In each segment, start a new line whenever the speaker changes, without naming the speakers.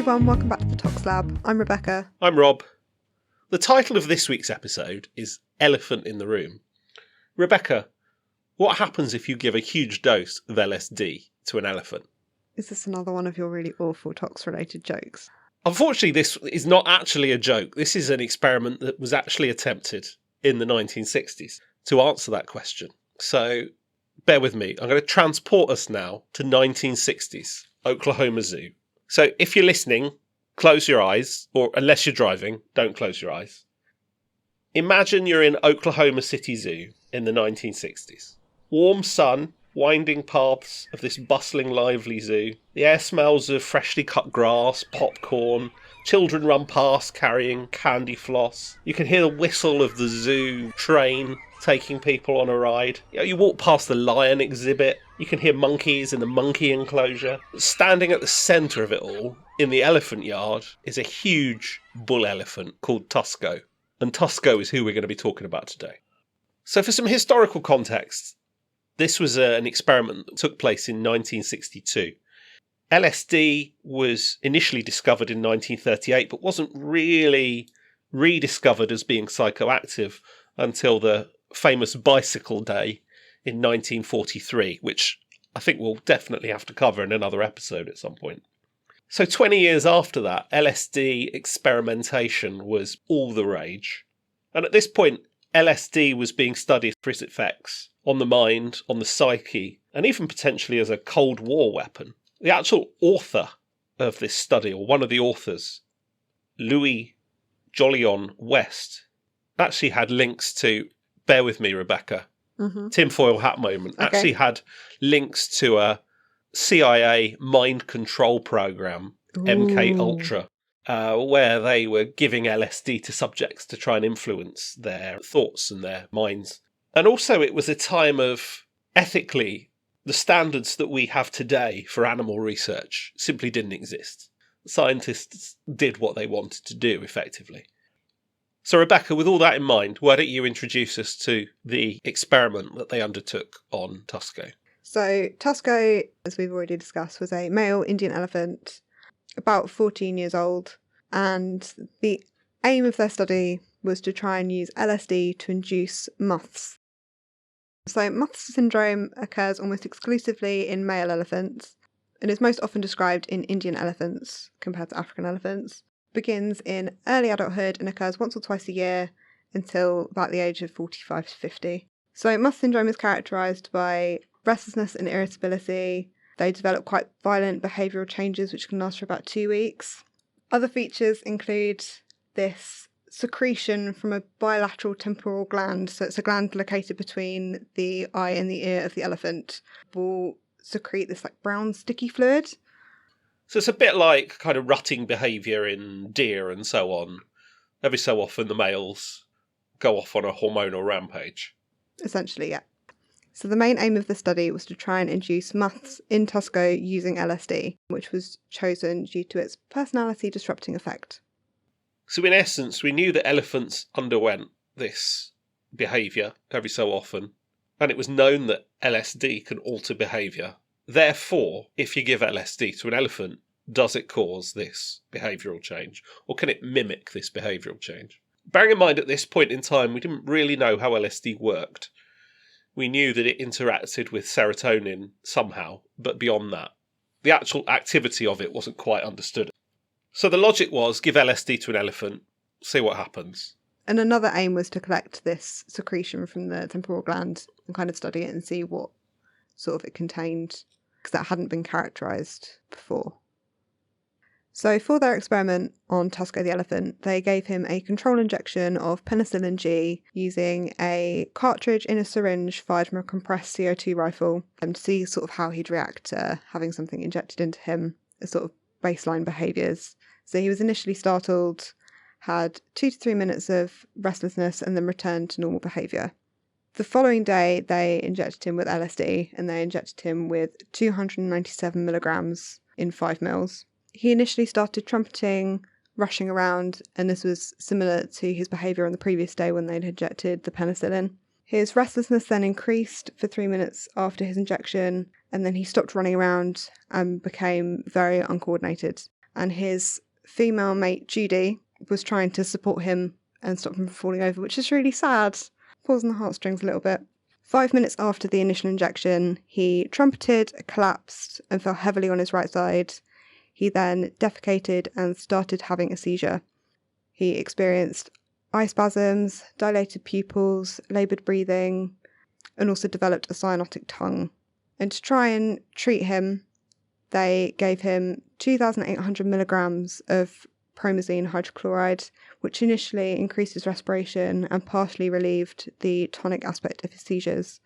everyone, welcome back to the Tox Lab. I'm Rebecca.
I'm Rob. The title of this week's episode is Elephant in the Room. Rebecca, what happens if you give a huge dose of LSD to an elephant?
Is this another one of your really awful Tox-related jokes?
Unfortunately, this is not actually a joke. This is an experiment that was actually attempted in the 1960s to answer that question. So, bear with me. I'm going to transport us now to 1960s, Oklahoma Zoo. So, if you're listening, close your eyes, or unless you're driving, don't close your eyes. Imagine you're in Oklahoma City Zoo in the 1960s. Warm sun, winding paths of this bustling, lively zoo. The air smells of freshly cut grass, popcorn. Children run past carrying candy floss. You can hear the whistle of the zoo train taking people on a ride. You walk past the lion exhibit. You can hear monkeys in the monkey enclosure. Standing at the centre of it all, in the elephant yard, is a huge bull elephant called Tusko. And Tusko is who we're going to be talking about today. So for some historical context, this was an experiment that took place in 1962. LSD was initially discovered in 1938, but wasn't really rediscovered as being psychoactive until the famous Bicycle Day in 1943, which I think we'll definitely have to cover in another episode at some point. So 20 years after that, LSD experimentation was all the rage. And at this point, LSD was being studied for its effects on the mind, on the psyche, and even potentially as a Cold War weapon. The actual author of this study, or one of the authors, Louis Jolyon West, actually had links to, bear with me, Rebecca, tinfoil hat moment, actually had links to a CIA mind control program, MK Ultra, where they were giving LSD to subjects to try and influence their thoughts and their minds. And also it was a time of, ethically, the standards that we have today for animal research simply didn't exist. Scientists did what they wanted to do, effectively. So, Rebecca, with all that in mind, why don't you introduce us to the experiment that they undertook on Tusko?
So, Tusko, as we've already discussed, was a male Indian elephant, about 14 years old, and the aim of their study was to try and use LSD to induce muths. So, muth syndrome occurs almost exclusively in male elephants, and is most often described in Indian elephants compared to African elephants. Begins in early adulthood and occurs once or twice a year until about the age of 45 to 50. So muth syndrome is characterised by restlessness and irritability. They develop quite violent behavioural changes which can last for about 2 weeks. Other features include this secretion from a bilateral temporal gland. So it's a gland located between the eye and the ear of the elephant. Will secrete this like brown sticky fluid.
So it's a bit like kind of rutting behaviour in deer and so on. Every so often the males go off on a hormonal rampage.
Essentially, yeah. So the main aim of the study was to try and induce muths in Tusko using LSD, which was chosen due to its personality disrupting effect.
So in essence, we knew that elephants underwent this behaviour every so often, and it was known that LSD can alter behaviour. Therefore, if you give LSD to an elephant, does it cause this behavioural change? Or can it mimic this behavioural change? Bearing in mind at this point in time, we didn't really know how LSD worked. We knew that it interacted with serotonin somehow, but beyond that, the actual activity of it wasn't quite understood. So the logic was, give LSD to an elephant, see what happens.
And another aim was to collect this secretion from the temporal gland and kind of study it and see what sort of it contained, because that hadn't been characterised before. So for their experiment on Tusko the elephant, they gave him a control injection of penicillin G using a cartridge in a syringe fired from a compressed CO2 rifle and to see sort of how he'd react to having something injected into him as sort of baseline behaviours. So he was initially startled, had 2 to 3 minutes of restlessness and then returned to normal behaviour. The following day, they injected him with LSD and they injected him with 297 milligrams in 5 mils. He initially started trumpeting, rushing around, and this was similar to his behaviour on the previous day when they'd injected the penicillin. His restlessness then increased for 3 minutes after his injection, and then he stopped running around and became very uncoordinated. and his female mate Judy was trying to support him and stop him from falling over, which is really sad. Pulls on the heartstrings a little bit. 5 minutes after the initial injection, he trumpeted, collapsed, and fell heavily on his right side. He then defecated and started having a seizure. He experienced eye spasms, dilated pupils, laboured breathing, and also developed a cyanotic tongue. And to try and treat him, they gave him 2,800 milligrams of promazine hydrochloride, which initially increased his respiration and partially relieved the tonic aspect of his seizures.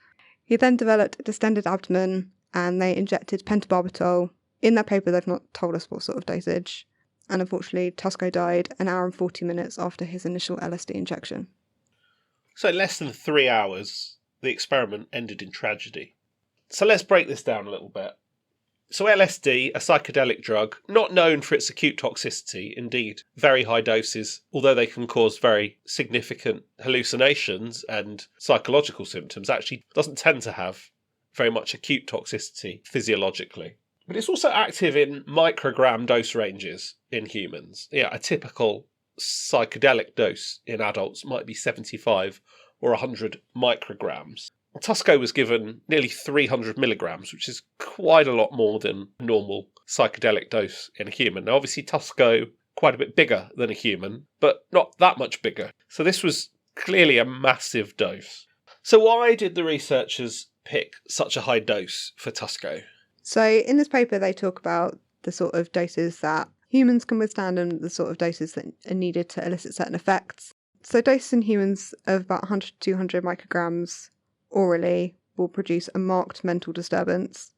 He then developed a distended abdomen, and they injected pentobarbital. In that paper, they've not told us what sort of dosage. And unfortunately, Tusko died an hour and 40 minutes after his initial LSD injection.
So in less than 3 hours, the experiment ended in tragedy. So let's break this down a little bit. So LSD, a psychedelic drug, not known for its acute toxicity, indeed, very high doses, although they can cause very significant hallucinations and psychological symptoms, actually doesn't tend to have very much acute toxicity physiologically. But it's also active in microgram dose ranges in humans. Yeah, a typical psychedelic dose in adults might be 75 or 100 micrograms. Tusko was given nearly 300 milligrams, which is quite a lot more than a normal psychedelic dose in a human. Now, obviously, Tusko quite a bit bigger than a human, but not that much bigger. So this was clearly a massive dose. So why did the researchers pick such a high dose for Tusko?
So in this paper, they talk about the sort of doses that humans can withstand and the sort of doses that are needed to elicit certain effects. So doses in humans of about 100 to 200 micrograms orally will produce a marked mental disturbance.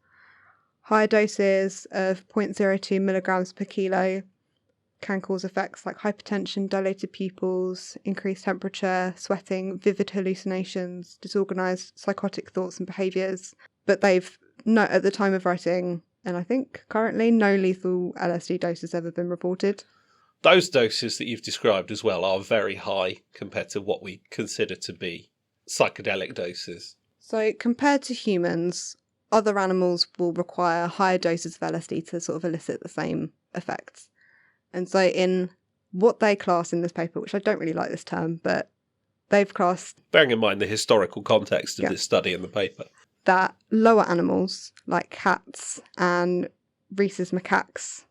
Higher doses of 0.02 milligrams per kilo can cause effects like hypertension, dilated pupils, increased temperature, sweating, vivid hallucinations, disorganized psychotic thoughts and behaviours. But they've not, at the time of writing, and I think currently, no lethal LSD dose has ever been reported.
Those doses that you've described as well are very high compared to what we consider to be psychedelic doses.
So compared to humans, other animals will require higher doses of LSD to sort of elicit the same effects. And so in what they class in this paper, which I don't really like this term, but they've classed...
Bearing in mind the historical context of this study in the paper.
That lower animals, like cats and rhesus macaques,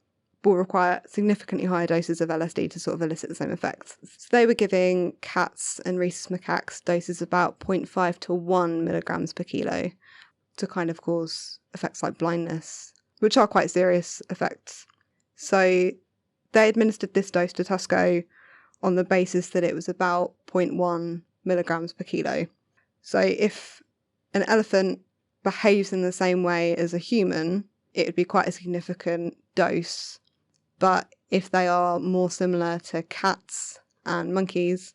will require significantly higher doses of LSD to sort of elicit the same effects. So they were giving cats and rhesus macaques doses about 0.5 to 1 milligrams per kilo to kind of cause effects like blindness, which are quite serious effects. So they administered this dose to Tusko on the basis that it was about 0.1 milligrams per kilo. So if an elephant behaves in the same way as a human, it would be quite a significant dose. But if they are more similar to cats and monkeys,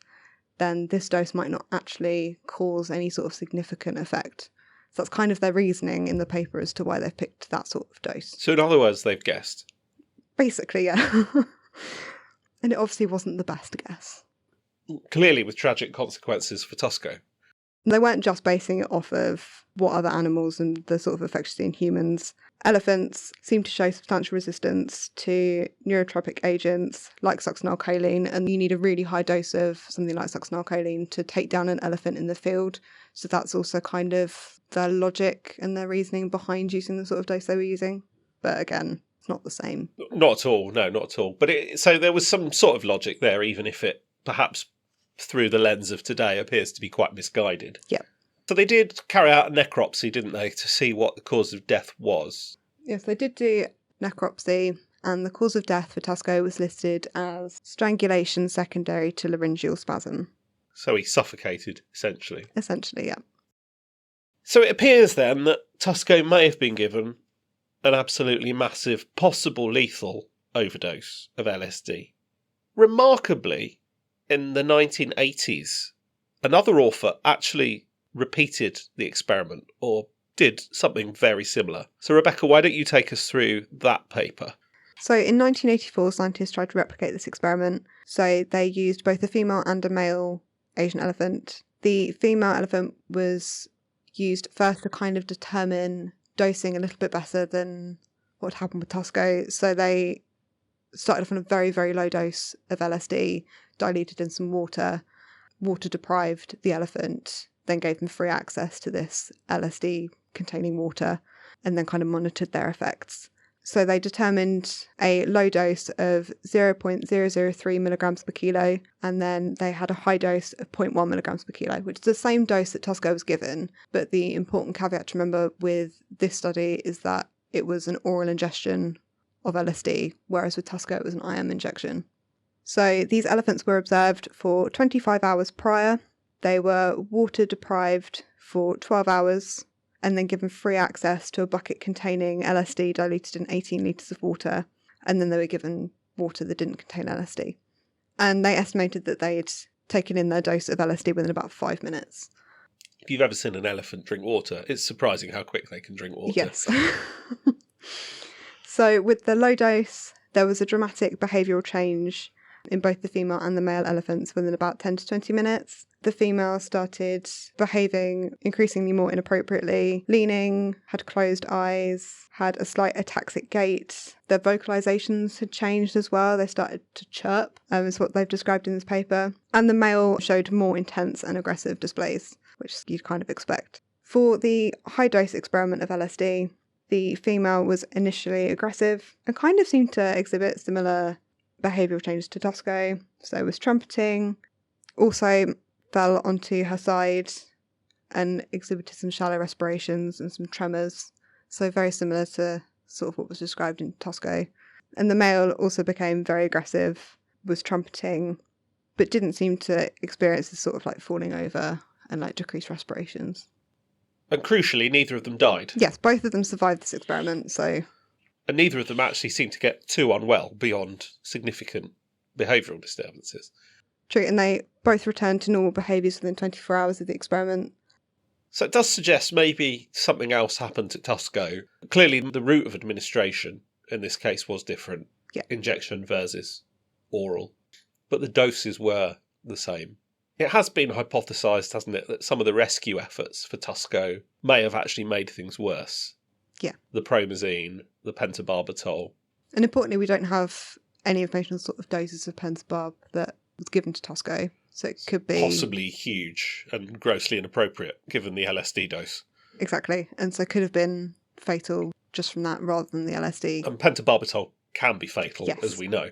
then this dose might not actually cause any sort of significant effect. So that's kind of their reasoning in the paper as to why they've picked that sort of dose.
So in other words, they've guessed?
Basically, yeah. And it obviously wasn't the best guess.
Clearly with tragic consequences for Tusko.
They weren't just basing it off of what other animals and the sort of effects in humans. Elephants seem to show substantial resistance to neurotropic agents like succinylcholine, and you need a really high dose of something like succinylcholine to take down an elephant in the field. So that's also kind of their logic and their reasoning behind using the sort of dose they were using. But again, it's not the same.
Not at all, no, not at all. But so there was some sort of logic there, even if it perhaps through the lens of today appears to be quite misguided.
Yeah.
So they did carry out a necropsy, didn't they, to see what the cause of death was?
Yes, they did do necropsy, and the cause of death for Tusko was listed as strangulation secondary to laryngeal spasm.
So he suffocated, essentially.
Essentially, yeah.
So it appears then that Tusko may have been given an absolutely massive, possible lethal overdose of LSD. Remarkably, in the 1980s, another author actually repeated the experiment, or did something very similar. So Rebecca, why don't you take us through that paper?
So in 1984, scientists tried to replicate this experiment. So they used both a female and a male Asian elephant. The female elephant was used first to kind of determine dosing a little bit better than what happened with Tusko. So they started off on a very, very low dose of LSD, diluted in some water, water deprived the elephant, then gave them free access to this LSD containing water, and then kind of monitored their effects. So they determined a low dose of 0.003 milligrams per kilo, and then they had a high dose of 0.1 milligrams per kilo, which is the same dose that Tusko was given. But the important caveat to remember with this study is that it was an oral ingestion of LSD, whereas with Tusko it was an IM injection. So these elephants were observed for 25 hours prior. They were water deprived for 12 hours, and then given free access to a bucket containing LSD diluted in 18 litres of water, and then they were given water that didn't contain LSD. And they estimated that they'd taken in their dose of LSD within about 5 minutes.
If you've ever seen an elephant drink water, it's surprising how quick they can drink water.
Yes. So with the low dose, there was a dramatic behavioural change in both the female and the male elephants within about 10 to 20 minutes. The female started behaving increasingly more inappropriately, leaning, had closed eyes, had a slight ataxic gait. Their vocalizations had changed as well. They started to chirp, is what they've described in this paper. And the male showed more intense and aggressive displays, which you'd kind of expect. For the high-dose experiment of LSD, the female was initially aggressive and kind of seemed to exhibit similar behavioural changes to Tusko. So was trumpeting, also fell onto her side and exhibited some shallow respirations and some tremors. So very similar to sort of what was described in Tusko. And the male also became very aggressive, was trumpeting, but didn't seem to experience this sort of like falling over and like decreased respirations.
And crucially, neither of them died.
Yes, both of them survived this experiment, so...
And neither of them actually seemed to get too unwell beyond significant behavioural disturbances.
True, and they both returned to normal behaviours within 24 hours of the experiment.
So it does suggest maybe something else happened to Tusko. Clearly, the route of administration in this case was different.
Yeah.
Injection versus oral. But the doses were the same. It has been hypothesised, hasn't it, that some of the rescue efforts for Tusko may have actually made things worse.
Yeah.
The promazine, the pentobarbital.
And importantly, we don't have any information on sort of doses of pentobarb that was given to Tusko. So it could be...
Possibly huge and grossly inappropriate, given the LSD dose.
Exactly. And so could have been fatal just from that rather than the LSD.
And pentobarbital can be fatal,
Yes.
as we know.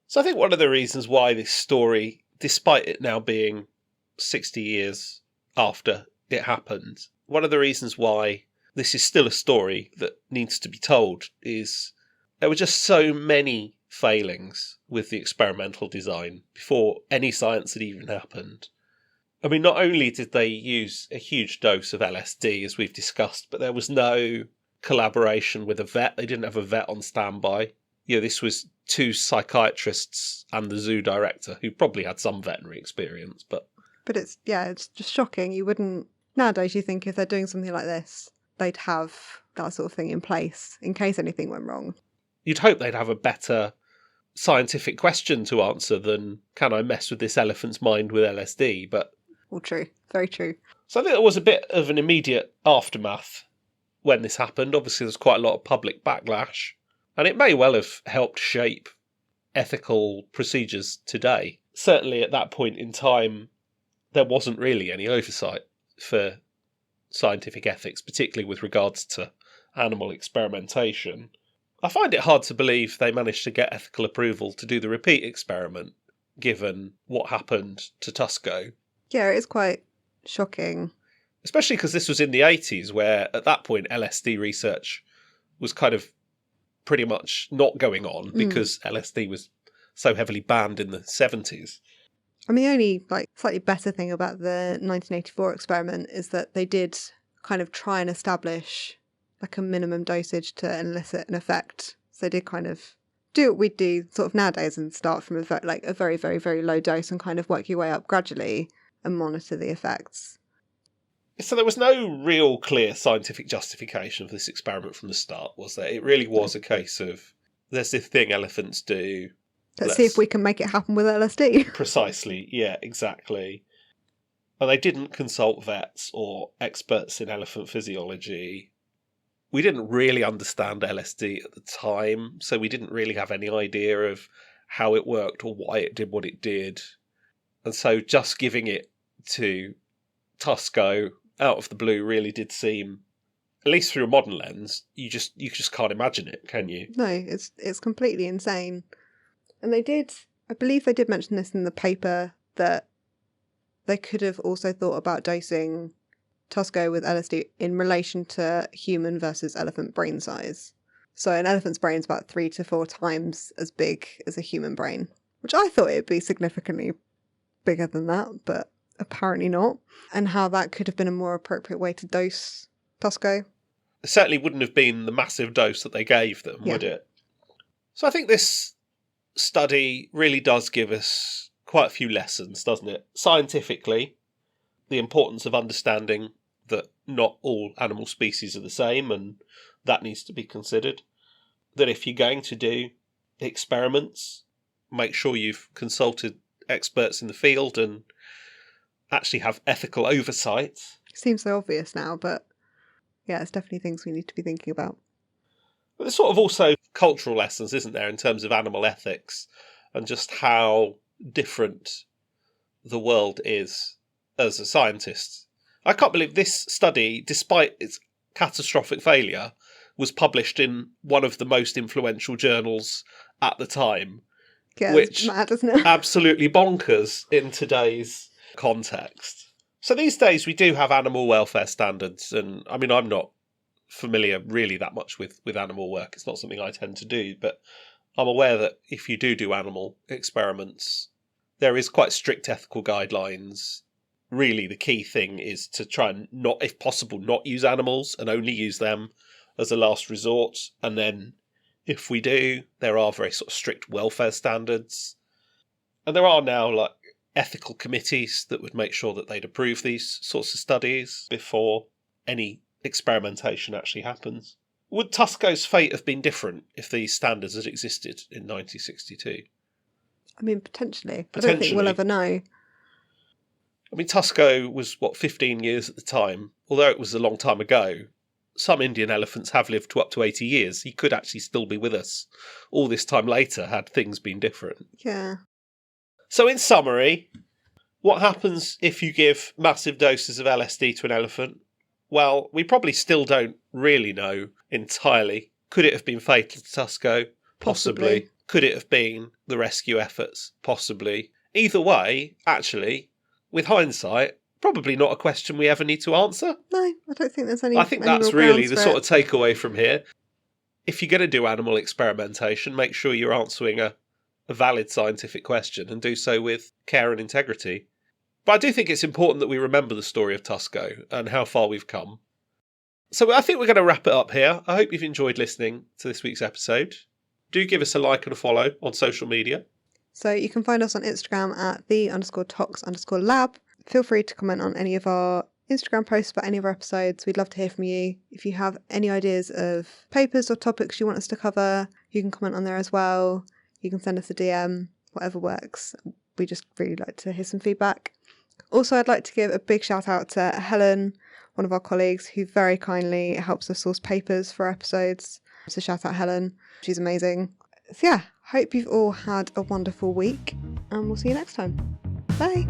So I think one of the reasons why this story, despite it now being 60 years after it happened, one of the reasons why this is still a story that needs to be told is there were just so many failings with the experimental design before any science had even happened. I mean, not only did they use a huge dose of LSD, as we've discussed, but there was no collaboration with a vet. They didn't have a vet on standby. You know, this was two psychiatrists and the zoo director who probably had some veterinary experience, but
it's just shocking. You wouldn't... Nowadays, you think if they're doing something like this, they'd have that sort of thing in place in case anything went wrong.
You'd hope they'd have a better scientific question to answer than, can I mess with this elephant's mind with LSD? But
All true. Very true.
so I think there was a bit of an immediate aftermath when this happened. Obviously, there's quite a lot of public backlash, and it may well have helped shape ethical procedures today. Certainly at that point in time, there wasn't really any oversight for scientific ethics, particularly with regards to animal experimentation. I find it hard to believe they managed to get ethical approval to do the repeat experiment, given what happened to Tusko.
Yeah, it is quite shocking.
Especially because this was in the 80s, where at that point LSD research was kind of pretty much not going on because LSD was so heavily banned in the 70s.
I mean, the only slightly better thing about the 1984 experiment is that they did kind of try and establish like a minimum dosage to elicit an effect. So they did kind of do what we do sort of nowadays and start from a very, very, very low dose and kind of work your way up gradually and monitor the effects.
So there was no real clear scientific justification for this experiment from the start, was there? It really was a case of, there's this thing elephants do.
Let's see if we can make it happen with LSD.
Precisely, yeah, exactly. And they didn't consult vets or experts in elephant physiology. we didn't really understand LSD at the time, so we didn't really have any idea of how it worked or why it did what it did. And so just giving it to Tusko out of the blue really did seem, at least through a modern lens, you just can't imagine it, can you?
No, it's completely insane. And I believe they did mention this in the paper, that they could have also thought about dosing Tusko with LSD in relation to human versus elephant brain size. So an elephant's brain is about 3 to 4 times as big as a human brain, which I thought it'd be significantly bigger than that, but apparently not. And how that could have been a more appropriate way to dose Tusko.
It certainly wouldn't have been the massive dose that they gave them, would it? So I think this study really does give us quite a few lessons, doesn't it? Scientifically, the importance of understanding that not all animal species are the same, and that needs to be considered. That if you're going to do experiments, make sure you've consulted experts in the field and actually have ethical oversight.
Seems so obvious now, but yeah, it's definitely things we need to be thinking about.
But there's sort of also cultural lessons, isn't there, in terms of animal ethics and just how different the world is as a scientist. I can't believe this study, despite its catastrophic failure, was published in one of the most influential journals at the time.
Yeah,
which
it's mad, isn't it?
Absolutely bonkers in today's context. So these days we do have animal welfare standards, and I mean, I'm not familiar really that much with animal work. It's not something I tend to do, but I'm aware that if you do animal experiments, there is quite strict ethical guidelines. Really, the key thing is to try and not, if possible, not use animals and only use them as a last resort. And then if we do, there are very sort of strict welfare standards. And there are now like ethical committees that would make sure that they'd approve these sorts of studies before any experimentation actually happens. Would Tusko's fate have been different if these standards had existed in 1962?
I mean, potentially. I don't think we'll ever know.
I mean, Tusko was, 15 years at the time? Although it was a long time ago, some Indian elephants have lived to up to 80 years. He could actually still be with us all this time later had things been different.
Yeah.
So in summary, what happens if you give massive doses of LSD to an elephant? Well, we probably still don't really know entirely. Could it have been fatal to Tusko? Possibly. Could it have been the rescue efforts? Possibly. Either way, actually, with hindsight, probably not a question we ever need to answer.
No, I don't think there's any.
I think that's really the sort of takeaway from here. If you're going to do animal experimentation, make sure you're answering a valid scientific question and do so with care and integrity. But I do think it's important that we remember the story of Tusko and how far we've come. So I think we're going to wrap it up here. I hope you've enjoyed listening to this week's episode. Do give us a like and a follow on social media.
So you can find us on Instagram at @the_tox_lab. Feel free to comment on any of our Instagram posts about any of our episodes. We'd love to hear from you. If you have any ideas of papers or topics you want us to cover, you can comment on there as well. You can send us a DM, whatever works. We just really like to hear some feedback. Also, I'd like to give a big shout out to Helen, one of our colleagues, who very kindly helps us source papers for episodes. So shout out Helen. She's amazing. So yeah, hope you've all had a wonderful week, and we'll see you next time. Bye.